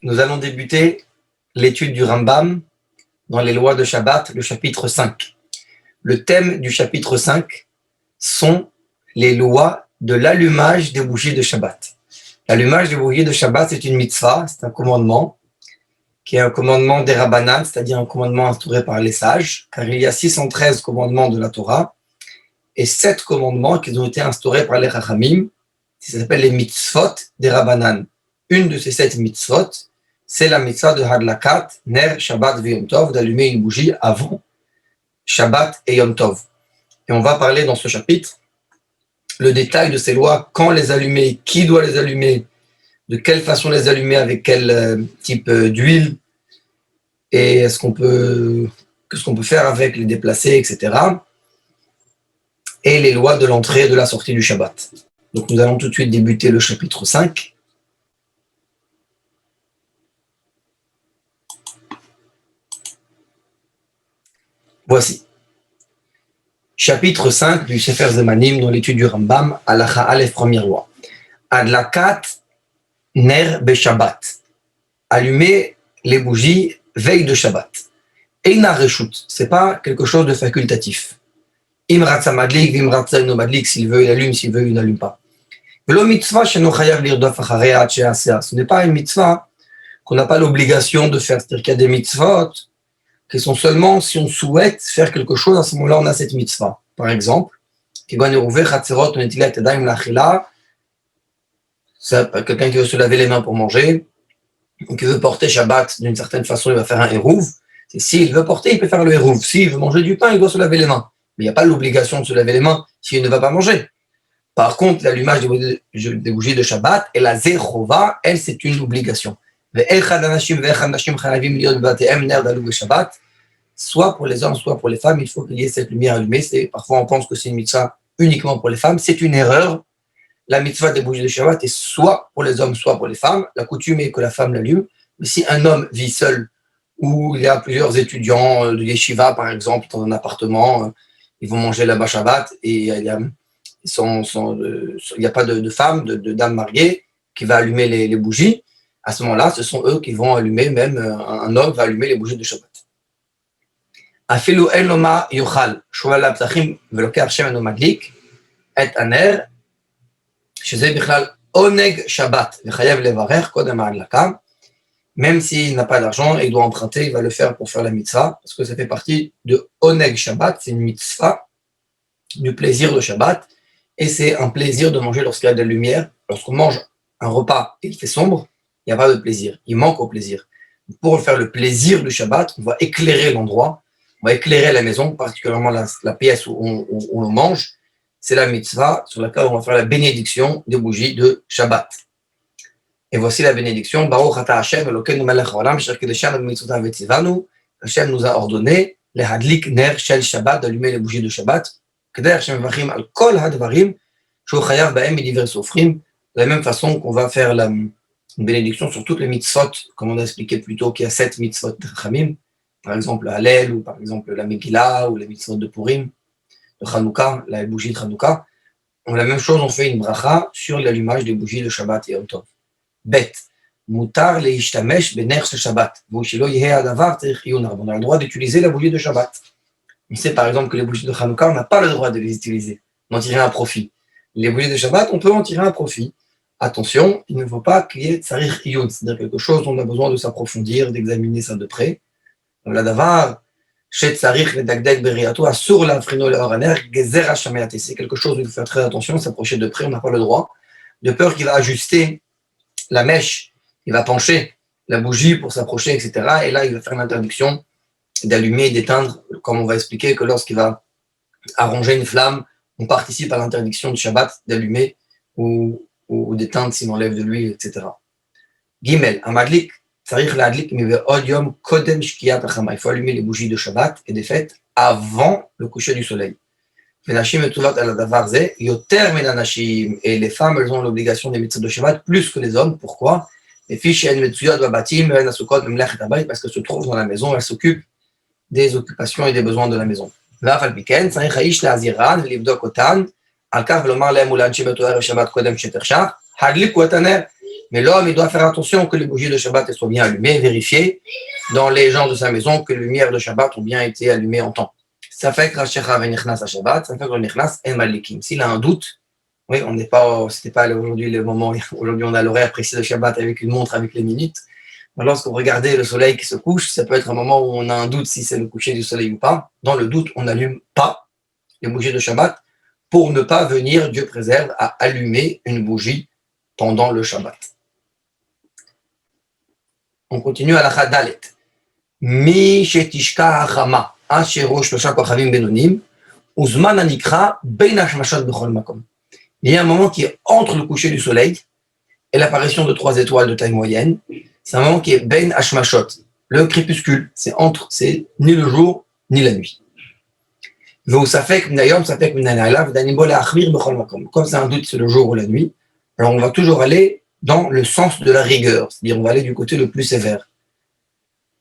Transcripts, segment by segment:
nous allons débuter l'étude du Rambam dans les lois de Shabbat, le chapitre 5. Le thème du chapitre 5 sont les lois de l'allumage des bougies de Shabbat. L'allumage des bougies de Shabbat, c'est une mitzvah, c'est un commandement, qui est un commandement des Rabbanan, c'est-à-dire un commandement instauré par les sages, car il y a 613 commandements de la Torah, et 7 commandements qui ont été instaurés par les Chachamim, qui s'appellent les mitzvot des Rabbanan. Une de ces 7 mitzvot, c'est la mitzvah de Hadlakat, Ner, Shabbat et Yom Tov, d'allumer une bougie avant Shabbat et Yom Tov. Et on va parler dans ce chapitre le détail de ces lois, quand les allumer, qui doit les allumer, de quelle façon les allumer, avec quel type d'huile, et qu'est-ce qu'on peut faire avec, les déplacer, etc. Et les lois de l'entrée et de la sortie du Shabbat. Donc nous allons tout de suite débuter le chapitre 5. Voici. Chapitre 5 du Sefer Zemanim dans l'étude du Rambam, Halacha Aleph, première loi. Adlakat ner beshabbat. Allumer les bougies veille de Shabbat. Eina reshut, c'est pas quelque chose de facultatif. Im ratza madlik, im ratza no madlik, s'il veut il allume, s'il veut il n'allume pas. Velo mitzvah sheno chayav lirdof acharei ad she'asea. Ce n'est pas une mitzvah qu'on n'a pas l'obligation de faire. C'est-à-dire qu'il y a des mitzvot qui sont seulement si on souhaite faire quelque chose, à ce moment-là, on a cette mitzvah. Par exemple, quelqu'un qui veut se laver les mains pour manger, ou qui veut porter Shabbat d'une certaine façon, il va faire un hérouv. Et s'il veut porter, il peut faire le hérouv. S'il veut manger du pain, il doit se laver les mains. Mais il n'y a pas l'obligation de se laver les mains s'il ne va pas manger. Par contre, l'allumage des bougies de Shabbat, et la zechova, elle, c'est une obligation. Soit pour les hommes, soit pour les femmes, il faut qu'il y ait cette lumière allumée. Parfois, on pense que c'est une mitzvah uniquement pour les femmes. C'est une erreur. La mitzvah des bougies de Shabbat est soit pour les hommes, soit pour les femmes. La coutume est que la femme l'allume. Mais si un homme vit seul, ou il y a plusieurs étudiants de yeshiva, par exemple, dans un appartement, ils vont manger là-bas Shabbat, et il n'y a pas de femme, de dame mariée, qui va allumer les bougies. À ce moment-là, ce sont eux qui vont allumer, même un homme va allumer les bougies de Shabbat. Afilu el loma yochal, shoval l'aptachim veloker shem eno madlik, et aner, שזה בכלל עונג שבת, וחייב לברך קודם ההדלקה, même s'il n'a pas d'argent et il doit emprunter, il va le faire pour faire la mitzvah, parce que ça fait partie de Oneg Shabbat, c'est une mitzvah, du plaisir de Shabbat, et c'est un plaisir de manger lorsqu'il y a de la lumière. Lorsqu'on mange un repas et il fait sombre, il n'y a pas de plaisir, il manque au plaisir. Pour faire le plaisir du Shabbat, on va éclairer l'endroit, on va éclairer la maison, particulièrement la pièce où on mange. C'est la mitzvah sur laquelle on va faire la bénédiction des bougies de Shabbat. Et voici la bénédiction. Baruch ata Hashem Elokeinu melech haolam asher kideshanu b'mitzvotav v'tzivanu. Hashem nous a ordonné les hadlik ner shel Shabbat, d'allumer les bougies de Shabbat. Kedei Hashem mevachim al kol hadvarim shu chayav b'hem midivrei sofrim. De la même façon qu'on va faire une bénédiction sur toutes les mitzvot, comme on a expliqué plus tôt qu'il y a 7 mitzvot de Chachamim, par exemple la Hallel, ou par exemple la Megillah, ou les mitzvot de Purim, de Hanouka, la bougie de Hanouka. La même chose, on fait une bracha sur l'allumage des bougies de Shabbat et Yom Tov. Bet, mutar leishtamesh bener shel Shabbat. On a le droit d'utiliser la bougie de Shabbat. On sait par exemple que les bougies de Hanouka, on n'a pas le droit de les utiliser, d'en tirer un profit. Les bougies de Shabbat, on peut en tirer un profit. Attention, il ne faut pas qu'il y ait tsarich iyun, c'est-à-dire quelque chose dont on a besoin de s'approfondir, d'examiner ça de près. Donc la davar, c'est quelque chose où il faut faire très attention, s'approcher de près, on n'a pas le droit, de peur qu'il va ajuster la mèche, il va pencher la bougie pour s'approcher, etc. Et là, il va faire l'interdiction d'allumer et d'éteindre, comme on va expliquer que lorsqu'il va arranger une flamme, on participe à l'interdiction du Shabbat d'allumer ou d'éteindre s'il enlève de l'huile, etc. Gimel, amadlik. Il faut allumer les bougies de Shabbat et des fêtes avant le coucher du soleil. Et les femmes, elles ont l'obligation des mitzvot de Shabbat plus que les hommes. Pourquoi? Parce que se trouvent dans la maison, elles s'occupent des occupations et des besoins de la maison. Mais l'homme, il doit faire attention que les bougies de Shabbat soient bien allumées, vérifier dans les gens de sa maison que les lumières de Shabbat ont bien été allumées en temps. Ça fait que Rachecha venichnas à Shabbat, ça fait que Nichnas en Malikim. S'il a un doute, oui, on n'est pas, c'était pas aujourd'hui le moment, aujourd'hui on a l'horaire précis de Shabbat avec une montre avec les minutes. Mais lorsque vous regardez le soleil qui se couche, ça peut être un moment où on a un doute si c'est le coucher du soleil ou pas. Dans le doute, on n'allume pas les bougies de Shabbat pour ne pas venir, Dieu préserve, à allumer une bougie pendant le Shabbat. On continue à la Chadalet. Mi shetishka hachama ashero shlosha kochavim benonim uzman anikra bein hashmashot bechol makom. Il y a un moment qui est entre le coucher du soleil et l'apparition de 3 étoiles de taille moyenne. C'est un moment qui est bein hashmashot, le crépuscule. C'est ni le jour ni la nuit. Comme c'est un doute, c'est le jour ou la nuit, alors on va toujours aller dans le sens de la rigueur, c'est-à-dire on va aller du côté le plus sévère.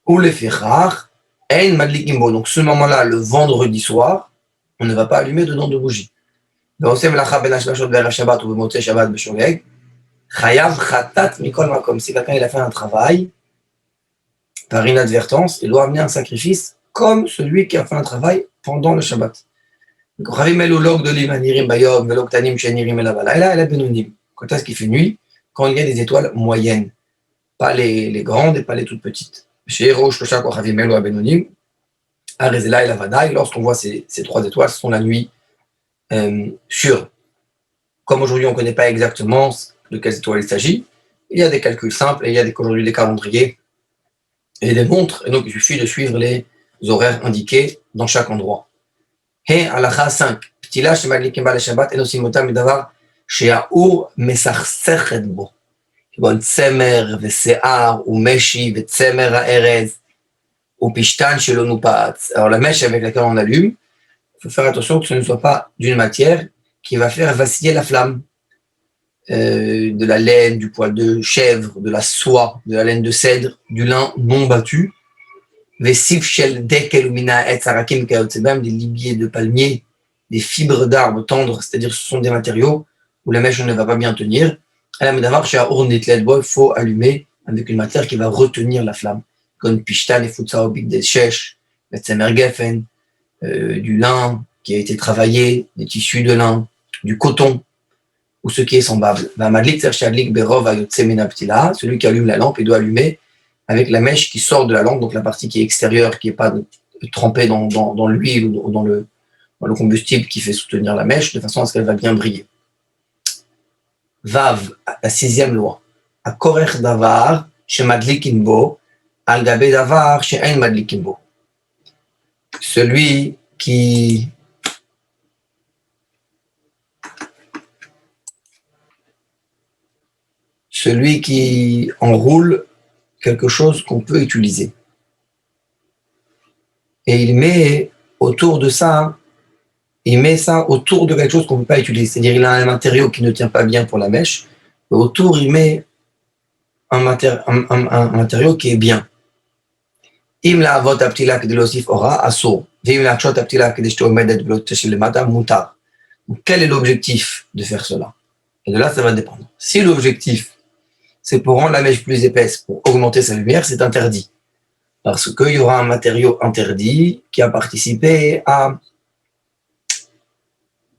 Ou les fichar, ein madlikimbo. Donc ce moment-là, le vendredi soir, on ne va pas allumer dedans de bougies. Si quelqu'un il a fait un travail, par inadvertance, il doit amener un sacrifice comme celui qui a fait un travail pendant le Shabbat. Quand est-ce qu'il fait nuit? Quand il y a des étoiles moyennes, pas les grandes et pas les toutes petites. Lorsqu'on voit ces 3 étoiles, ce sont la nuit sûre. Comme aujourd'hui on ne connaît pas exactement de quelles étoiles il s'agit, il y a des calculs simples et il y a aujourd'hui des calendriers et des montres, et donc il suffit de suivre les horaires indiqués dans chaque endroit. Et halacha 5, ptila shemadlikim ba leshabbat eno simotam medavar she'aur mesachsechet bo. כגון צמר ושיער ומשי וצמר הארז ופשתן שלא נופץ. Alors la mèche avec laquelle on allume, il faut faire attention que ce ne soit pas d'une matière qui va faire vaciller la flamme. De la laine, du poil de chèvre, de la soie, de la laine de cèdre, du lin non battu, vesif shel dekel umina et sarakim kaotsebam, des libiers de palmier, des fibres d'arbres tendres, c'est-à-dire ce sont des matériaux où la mèche ne va pas bien tenir. Il faut allumer avec une matière qui va retenir la flamme, comme pishtan et futsao big des shesh, le tsemer geffen, du lin qui a été travaillé, des tissus de lin, du coton, ou ce qui est semblable. Celui qui allume la lampe, il doit allumer avec la mèche qui sort de la lampe, donc la partie qui est extérieure, qui n'est pas trempée dans l'huile ou dans le combustible qui fait soutenir la mèche, de façon à ce qu'elle va bien briller. Vav, la 6e loi. Akorech davar, shemadlikin bo, al gabe davar, she'en madlikin bo. Celui qui enroule quelque chose qu'on peut utiliser. Et il met autour de ça, autour de quelque chose qu'on ne peut pas utiliser. C'est-à-dire il a un matériau qui ne tient pas bien pour la mèche, et autour il met un matériau qui est bien. Im la avot aptila kedei losif ora asur, veim la akshot aptila kedei she'omedet velo teshil lemata mutar. Quel est l'objectif de faire cela? Et de là, ça va dépendre. Si l'objectif c'est pour rendre la mèche plus épaisse, pour augmenter sa lumière, c'est interdit. Parce qu'il y aura un matériau interdit qui a participé à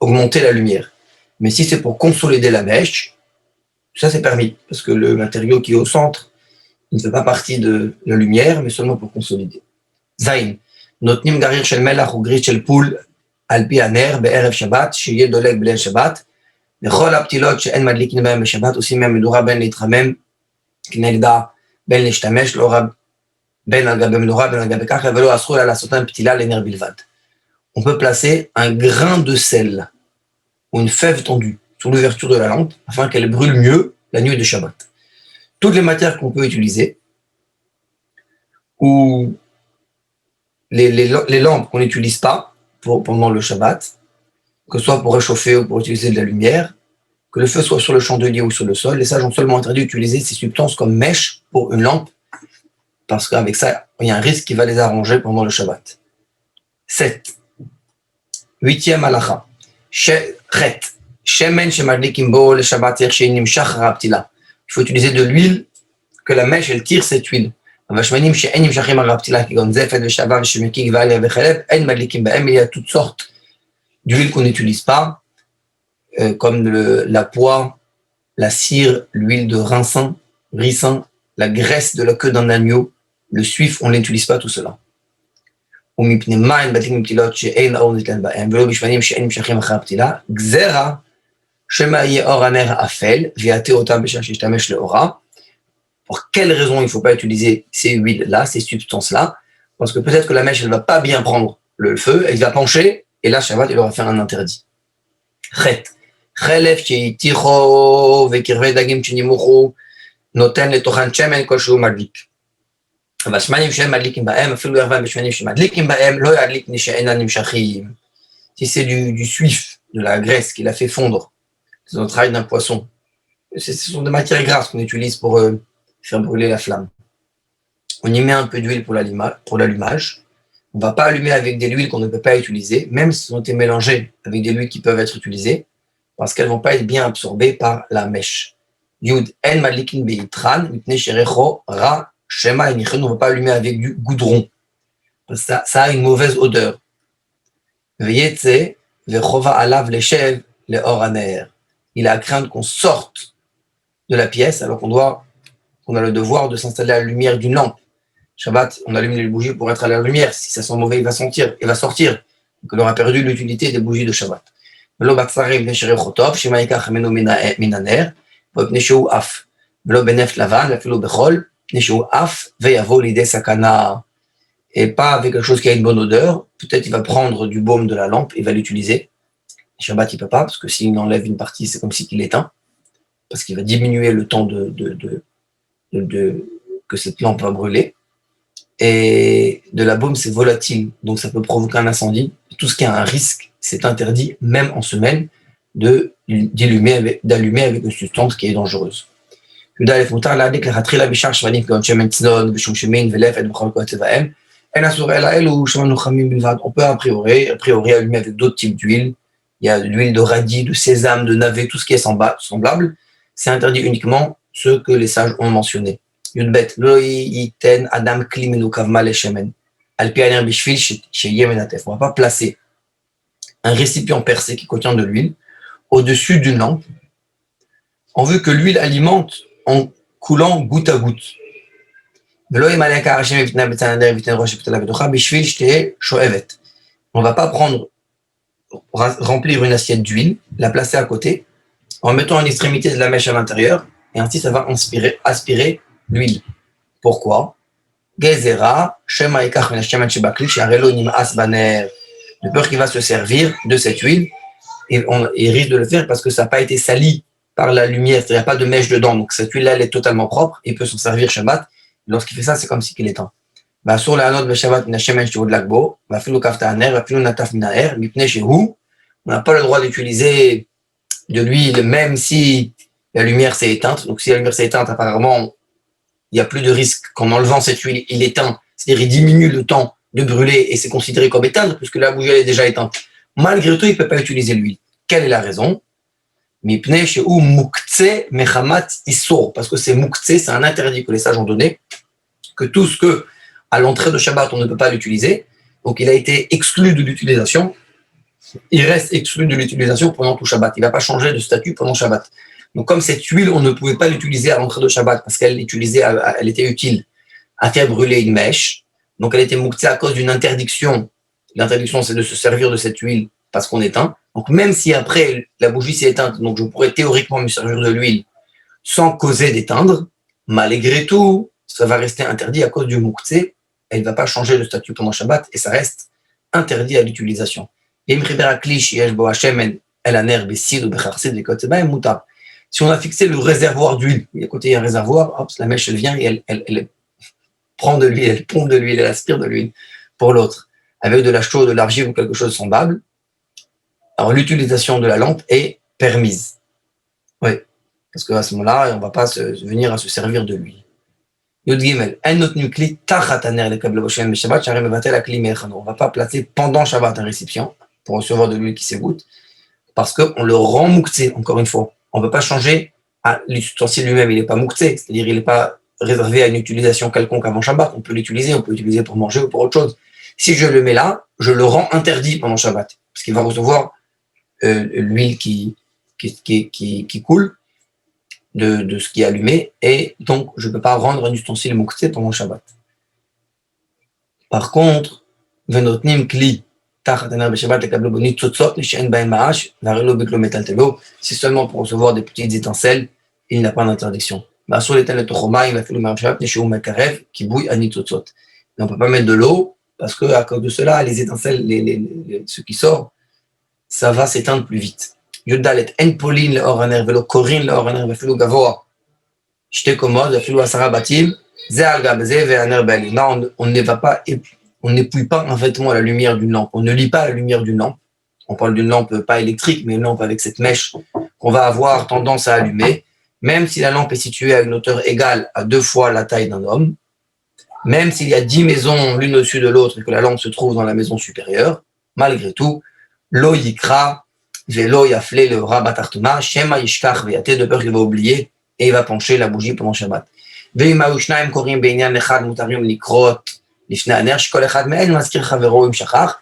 augmenter la lumière. Mais si c'est pour consolider la mèche, ça c'est permis, parce que le matériau qui est au centre ne fait pas partie de la lumière, mais seulement pour consolider. Zain, notnim garir shel melach ou gris shel poul al pi haner be'erev Shabbat, shiye doleg b'leil Shabbat, לכל הפתילות שאין מדליקים בהם בשבת עושים מהם מדורה בין להתחמם כנגדה בין להשתמש לאורה בין על גבי מדורה בין על גבי ככה ולא אסור לה לעשותן פתילה לנר בלבד. On peut placer un grain de sel ou une fève tendue sur l'ouverture de la lampe afin qu'elle brûle mieux la nuit de Shabbat. Toutes les matières qu'on peut utiliser ou les lampes qu'on n'utilise pas pendant le Shabbat, que ce soit pour réchauffer ou pour utiliser de la lumière, que le feu soit sur le chandelier ou sur le sol. Les sages ont seulement interdit d'utiliser ces substances comme mèche pour une lampe, parce qu'avec ça, il y a un risque qui va les arranger pendant le Shabbat. 7. 8e halacha. Chet. Shemen shemadlikim bo le Shabbat cher she'inim shachar aptila. il faut utiliser de l'huile, que la mèche, elle tire cette huile. Il y a toutes sortes d'huiles qu'on n'utilise pas, comme la poix, la cire, l'huile de ricin, la graisse de la queue d'un agneau, le suif, on ne l'utilise pas tout cela. Pour quelle raison il ne faut pas utiliser ces huiles-là, ces substances-là? Parce que peut-être que la mèche, elle ne va pas bien prendre le feu, elle va pencher, et là, Shabbat, il aura fait un interdit. Chet. Chelef sheiticho vekirve dagim chenimuru noten letochan shemen kol sheu madlik. והשמנים שהם מדליקים בהם, אפילו ירבן בשמנים שמדליקים בהם, לא ידליק מי שאינם נמשכים. Si c'est du suif, de la graisse qu'il a fait fondre, c'est le travail d'un poisson. Ce sont des matières grasses qu'on utilise pour faire brûler la flamme. On y met un peu d'huile pour l'allumage. On ne va pas allumer avec des huiles qu'on ne peut pas utiliser, même si elles ont été mélangées avec des huiles qui peuvent être utilisées, parce qu'elles ne vont pas être bien absorbées par la mèche. Yud en madlikin beitran, mipnei sherecho ra shema enichen, on ne va pas allumer avec du goudron. Ça a une mauvaise odeur. Veyetze vechova alav leshev leor haner. Il a à craindre qu'on sorte de la pièce alors qu'on a le devoir de s'installer à la lumière d'une lampe. Shabbat, on allume les bougies pour être à la lumière. Si ça sent mauvais, il va sortir. Donc on aura perdu l'utilité des bougies de Shabbat. ולא בצרים בני שריחו טוב, שמא ייקח ממנו מן הנר, ומפני שהוא עף, ולא בנפט לבן, ואפילו בחול, מפני שהוא עף, ויבוא לידי סכנה. Et pas avec quelque chose qui a une bonne odeur. Peut-être il va prendre du baume de la lampe, il va l'utiliser. Shabbat, il ne peut pas, parce que s'il enlève une partie, c'est comme s'il l'éteint, parce qu'il va diminuer le temps que cette lampe va brûler. Et de la baume, c'est volatile, donc ça peut provoquer un incendie. Tout ce qui a un risque, c'est interdit, même en semaine, d'allumer avec une substance qui est dangereuse. On peut a priori allumer avec d'autres types d'huile. Il y a de l'huile de radis, de sésame, de navet, tout ce qui est semblable. C'est interdit uniquement ceux que les sages ont mentionnés. Yudbet, lo yiten adam klimenu kavma leshemen. Alpi aner bishvil sheyem enatef. On ne va pas placer un récipient percé qui contient de l'huile au-dessus d'une lampe en vue que l'huile alimente en coulant goutte à goutte. On ne va pas remplir une assiette d'huile, la placer à côté, en mettant une extrémité de la mèche à l'intérieur, et ainsi ça va aspirer l'huile. Pourquoi? Gezera, Shema Ikach min Hashemen Shebakli, Sharelo Nim'as Baner. De peur qu'il va se servir de cette huile, et il risque de le faire parce que ça n'a pas été sali par la lumière, il n'y a pas de mèche dedans, donc cette huile-là, elle est totalement propre, il peut s'en servir Shabbat. Lorsqu'il fait ça, c'est comme si qu'il éteint. Sur la note de Shabbat, Nashemen Shevod Lagbo, Vafilu Kafta Aner, Vafilu Nataf Minaer, Mipne Shehu, on n'a pas le droit d'utiliser de l'huile, même si la lumière s'est éteinte. Donc si la lumière s'est éteinte, apparemment, il n'y a plus de risque qu'en enlevant cette huile, il éteint, c'est-à-dire il diminue le temps de brûler et c'est considéré comme éteindre puisque la bougie elle est déjà éteinte. Malgré tout, il ne peut pas utiliser l'huile. Quelle est la raison? Mipne shehu muktse mechamat isur, parce que c'est muktse, c'est un interdit que les sages ont donné, que tout ce que à l'entrée de Shabbat on ne peut pas l'utiliser, donc il a été exclu de l'utilisation, il reste exclu de l'utilisation pendant tout Shabbat, il ne va pas changer de statut pendant Shabbat. Donc comme cette huile, on ne pouvait pas l'utiliser à l'entrée de Shabbat parce qu'elle elle était utile à faire brûler une mèche, donc elle était muktse à cause d'une interdiction. L'interdiction, c'est de se servir de cette huile parce qu'on éteint. Donc même si après la bougie s'est éteinte, donc je pourrais théoriquement me servir de l'huile sans causer d'éteindre, malgré tout, ça va rester interdit à cause du muktse. Elle ne va pas changer de statut pendant Shabbat et ça reste interdit à l'utilisation. Si on a fixé le réservoir d'huile, à côté il y a un réservoir, hop, la mèche elle vient et elle prend de l'huile, elle pompe de l'huile, elle aspire de l'huile pour l'autre, avec de la chaux, de l'argile ou quelque chose de semblable. Alors l'utilisation de la lampe est permise. Oui, parce qu'à ce moment-là, on ne va pas venir à se servir de l'huile. Yud Gimel, on ne va pas placer pendant Shabbat un récipient pour recevoir de l'huile qui s'égoutte, parce qu'on le rend mouktsé, encore une fois. On ne peut pas changer l'ustensile lui-même, il n'est pas mouktsé, c'est-à-dire il n'est pas réservé à une utilisation quelconque avant Shabbat. On peut l'utiliser pour manger ou pour autre chose. Si je le mets là, je le rends interdit pendant Shabbat, parce qu'il va recevoir l'huile qui coule de ce qui est allumé, et donc je ne peux pas rendre un ustensile mouktsé pendant Shabbat. Par contre, venotnim kli, c'est seulement pour recevoir des petites étincelles, il n'a pas d'interdiction. Qui bouille à nitzotzot. On ne peut pas mettre de l'eau, parce qu'à cause de cela, les étincelles, ce qui sort, ça va s'éteindre plus vite. Yudalet, en polin le oraner, velo korin le oraner, velo gavoa, j'étais commode, velo asara batim, ze alga beze, ve'aner beli. Non, on ne va pas, on n'épouille pas un vêtement à la lumière d'une lampe, on ne lit pas à la lumière d'une lampe. On parle d'une lampe pas électrique, mais une lampe avec cette mèche qu'on va avoir tendance à allumer, même si la lampe est située à une hauteur égale à 2 fois la taille d'un homme, même s'il y a 10 maisons l'une au-dessus de l'autre et que la lampe se trouve dans la maison supérieure, malgré tout, lo yikra, velo yafle le rabatartuma, shema yishkach veyate, de peur qu'il va oublier et il va pencher la bougie pendant Shabbat. Veima ushnaim korim beinyan echad mutarim likrot lifnei haner, shekol echad mehen mazkir chavero im shachach,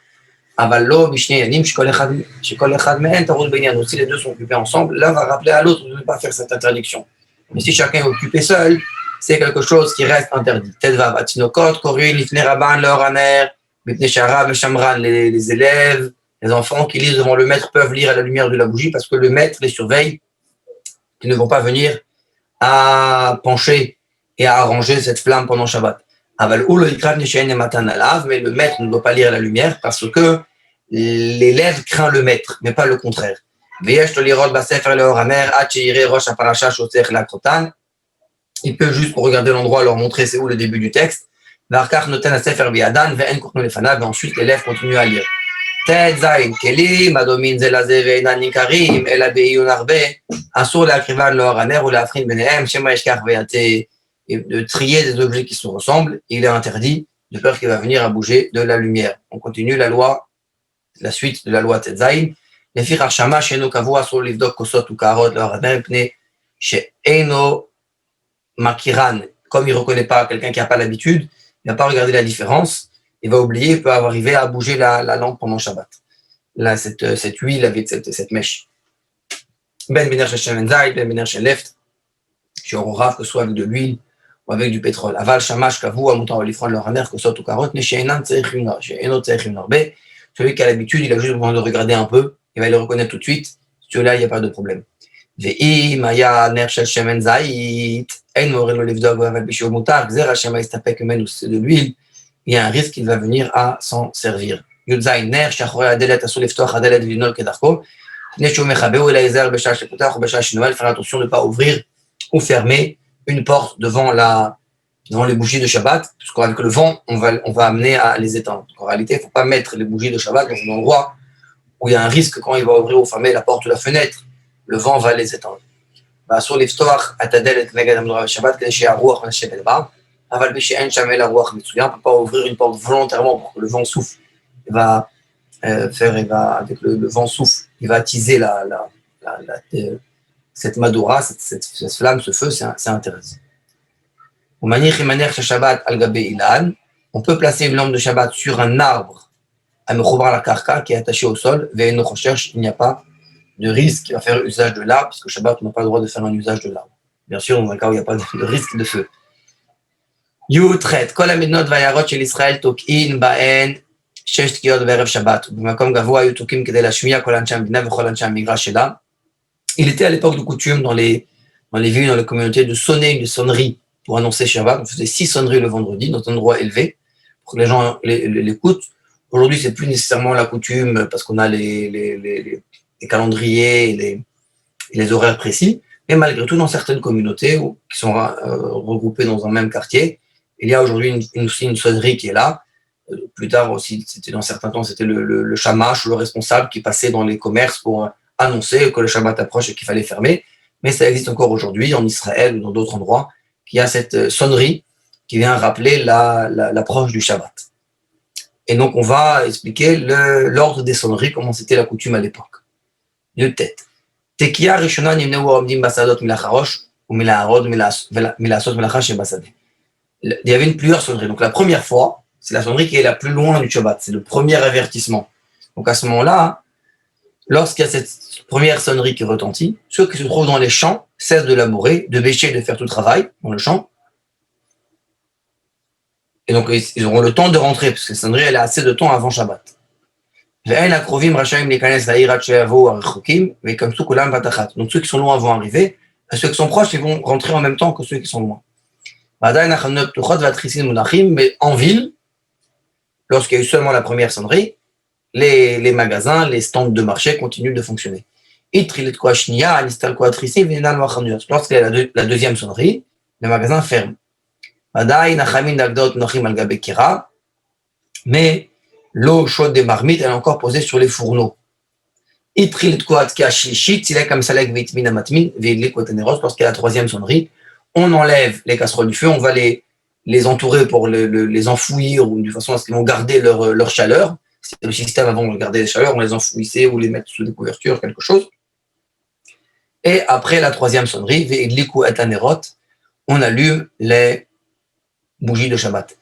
aval lo bishnei yanim shekol echad mehen tarot beinyan. Si les deux sont occupés ensemble, l'un va rappeler à l'autre de ne pas faire cette interdiction. Mais si chacun est occupé seul, c'est quelque chose qui reste interdit. Tedvav atinokot korim lifnei rabban leoraner, mipnei sharav veshamran, les élèves, les enfants qui lisent devant le maître peuvent lire à la lumière de la bougie parce que le maître les surveille, qu'ils ne vont pas venir à pencher et à arranger cette flamme pendant Shabbat. Mais le maître ne doit pas lire à la lumière parce que l'élève craint le maître, mais pas le contraire. Il peut juste, pour regarder l'endroit, leur montrer c'est où le début du texte. Et ensuite, l'élève continue à lire. כלים הדומים זה לזה ואינם ניכרים, אלא בעיון הרבה, אסור להקריבן לאור הנר ולהבחין ביניהם, שמא ישכח ויטה, de trier des objets qui se ressemblent, il est interdit, de peur qu'il va venir à bouger de la lumière. On continue la suite de la loi Tetzain. לפיכך שמע שאינו קבוע, אסור לבדוק כוסות וקערות לאור הנר, מפני שאינו מכירן, comme il ne reconnaît pas quelqu'un qui n'a pas l'habitude, il ne va pas regarder la différence, il va oublier, il peut arriver à bouger la lampe pendant Shabbat. Là, cette huile avec cette mèche. Ben biner shel shemen zayit, ben biner shel left, que ce soit avec de l'huile ou avec du pétrole. Aval shamash kavu, amutar olifron le raner, que soit ou karot, mais she'enan tzeichim narbe. Celui qui a l'habitude, il a juste besoin de regarder un peu, il va le reconnaître tout de suite. Celui-là, il n'y a pas de problème. Ve'im haya ner shel shemen zayit, ein morin lo livdog aval bishur mutar, gzer hashema istapek menu, c'est de l'huile. Il y a un risque qu'il va venir à s'en servir. Faire attention de ne pas ouvrir ou fermer une porte devant les bougies de Shabbat, puisqu'avec le vent, on va amener à les éteindre. Donc, en réalité, il ne faut pas mettre les bougies de Shabbat dans un endroit où il y a un risque quand il va ouvrir ou fermer la porte ou la fenêtre, le vent va les éteindre. Sur les Shabbat, on ne peut pas ouvrir une porte volontairement pour que le vent souffle. Avec le vent souffle, il va attiser cette madoura, cette flamme, ce feu, c'est interdit. On peut placer une lampe de Shabbat sur un arbre, à Mechobar la Karka, qui est attaché au sol, il n'y a pas de risque à faire usage de l'arbre, puisque Shabbat, on n'a pas le droit de faire un usage de l'arbre. Bien sûr, dans un cas où il n'y a pas de risque de feu. Yutret, kol hamidnot vayarot shel Israël tokin baen shesh tkiyot be'erev Shabbat. B'makom gavoa hayu tokim kedei lashmiya kol anshe hamdina v'chol anshe hamigrash shela. Il était à l'époque de coutume dans les villes, dans les communautés, de sonner une sonnerie pour annoncer Shabbat. On faisait 6 sonneries le vendredi dans un endroit élevé pour que les gens l'écoutent. Aujourd'hui, c'est plus nécessairement la coutume parce qu'on a les calendriers et les horaires précis. Mais malgré tout, dans certaines communautés qui sont regroupées dans un même quartier, il y a aujourd'hui une sonnerie qui est là. Plus tard aussi, dans certains temps, c'était le shamash, le responsable qui passait dans les commerces pour annoncer que le Shabbat approche et qu'il fallait fermer. Mais ça existe encore aujourd'hui en Israël ou dans d'autres endroits, qu'il y a cette sonnerie qui vient rappeler l'approche du Shabbat. Et donc, on va expliquer l'ordre des sonneries, comment c'était la coutume à l'époque. De tête. Tekiya Rishona Nimneu Omdim Basadot Milacharosh ou Milaharod Milasot Milacha chez Basade. Il y avait une plusieurs sonneries. Donc la première fois, c'est la sonnerie qui est la plus loin du Shabbat. C'est le premier avertissement. Donc à ce moment-là, lorsqu'il y a cette première sonnerie qui retentit, ceux qui se trouvent dans les champs cessent de labourer, de bêcher, de faire tout le travail dans le champ. Et donc ils auront le temps de rentrer, parce que la sonnerie, elle a assez de temps avant Shabbat. Donc ceux qui sont loin vont arriver, et ceux qui sont proches, ils vont rentrer en même temps que ceux qui sont loin. Mais en ville, lorsqu'il y a eu seulement la première sonnerie, les magasins, les stands de marché continuent de fonctionner. Lorsqu'il y a la deuxième sonnerie, les magasins ferment. Mais l'eau chaude des marmites, elle est encore posée sur les fourneaux. Lorsqu'il y a la troisième sonnerie, on enlève les casseroles du feu, on va les entourer pour les enfouir, ou de façon à ce qu'ils vont garder leur chaleur. C'était le système avant de garder les chaleurs, on les enfouissait ou les mettre sous des couvertures, quelque chose. Et après la troisième sonnerie, on allume les bougies de Shabbat.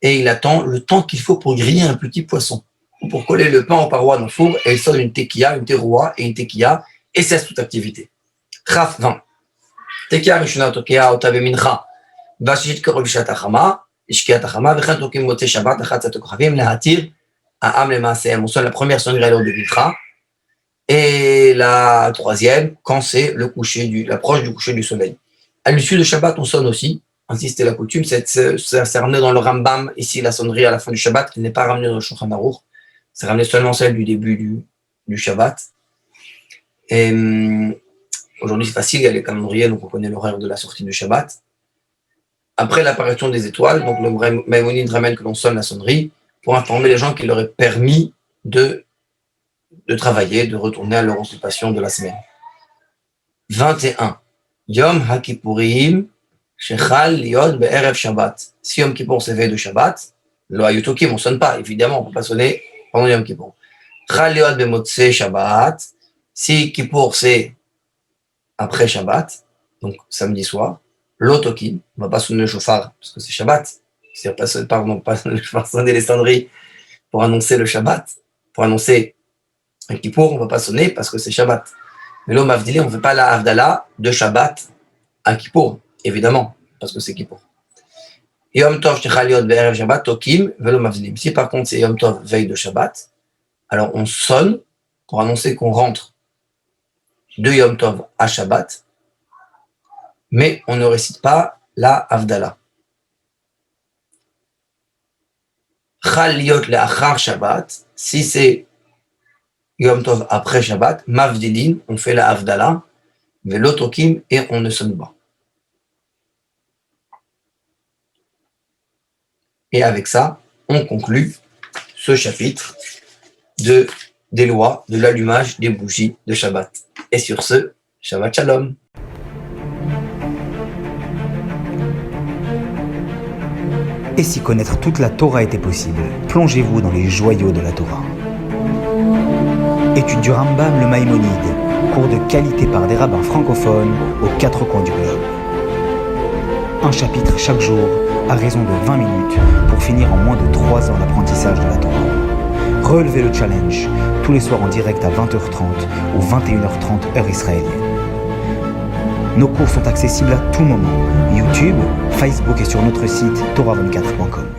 Et il attend le temps qu'il faut pour griller un petit poisson, ou pour coller le pain aux parois dans le four, et il sonne une tekiya, une teroua et une tekiya, et cesse toute activité. Chaf 20. Tekiya rishona tokiya ota bemincha, vashit korol bishat achama, ishkiat achama, vechan tokim motzei Shabbat, achat kochavim, lehatir, ha'am lemaasehem. On sonne la première sonnerie à l'heure de mincha, et la troisième, quand c'est l'approche du coucher du soleil. À l'issue de Shabbat, on sonne aussi, ainsi c'était la coutume, c'est ramené dans le Rambam, ici la sonnerie à la fin du Shabbat, qui n'est pas ramenée dans le Shulchan Aruch, c'est ramené seulement celle du début du Shabbat. Et aujourd'hui c'est facile, il y a les calendriers, donc on connaît l'horaire de la sortie du Shabbat. Après l'apparition des étoiles, donc le Maïmonide ramène que l'on sonne la sonnerie pour informer les gens qu'il leur est permis de travailler, de retourner à leur occupation de la semaine. 21. Yom HaKippurim Shechal Liot Be'erev Shabbat. Si Yom Kippour c'est veille de Shabbat, lo Hayutokim, on ne sonne pas, évidemment, on ne peut pas sonner pendant Yom Kippour. Chal Liot Be'motzei Shabbat. Si Kippour c'est après Shabbat, donc samedi soir, lo Tokim, on ne va pas sonner le chauffard parce que c'est Shabbat. Pas sonner les sonneries pour annoncer le Shabbat, pour annoncer un Kippour, on ne va pas sonner parce que c'est Shabbat. Mais l'homme Avdili, on ne fait pas la Havdalah de Shabbat à Kippour, évidemment, parce que c'est Kippour. Yom Tov Shechal Liot Be'erev Shabbat, Tokim, Velo Mavdilim. Si par contre c'est Yom Tov, veille de Shabbat, alors on sonne pour annoncer qu'on rentre de Yom Tov à Shabbat, mais on ne récite pas la Havdalah. Chal Liot Le'achar Shabbat, si c'est Yom Tov après Shabbat, Mavdilin, on fait la Havdalah, Velo Tokim, et on ne sonne pas. Et avec ça, on conclut ce chapitre des lois de l'allumage des bougies de Shabbat. Et sur ce, Shabbat Shalom. Et si connaître toute la Torah était possible, plongez-vous dans les joyaux de la Torah. Étude du Rambam, le Maïmonide, cours de qualité par des rabbins francophones aux quatre coins du globe. Un chapitre chaque jour, à raison de 20 minutes, pour finir en moins de 3 ans l'apprentissage de la Torah. Relevez le challenge, tous les soirs en direct à 20h30 ou 21h30 heure israélienne. Nos cours sont accessibles à tout moment, YouTube, Facebook et sur notre site torah24.com.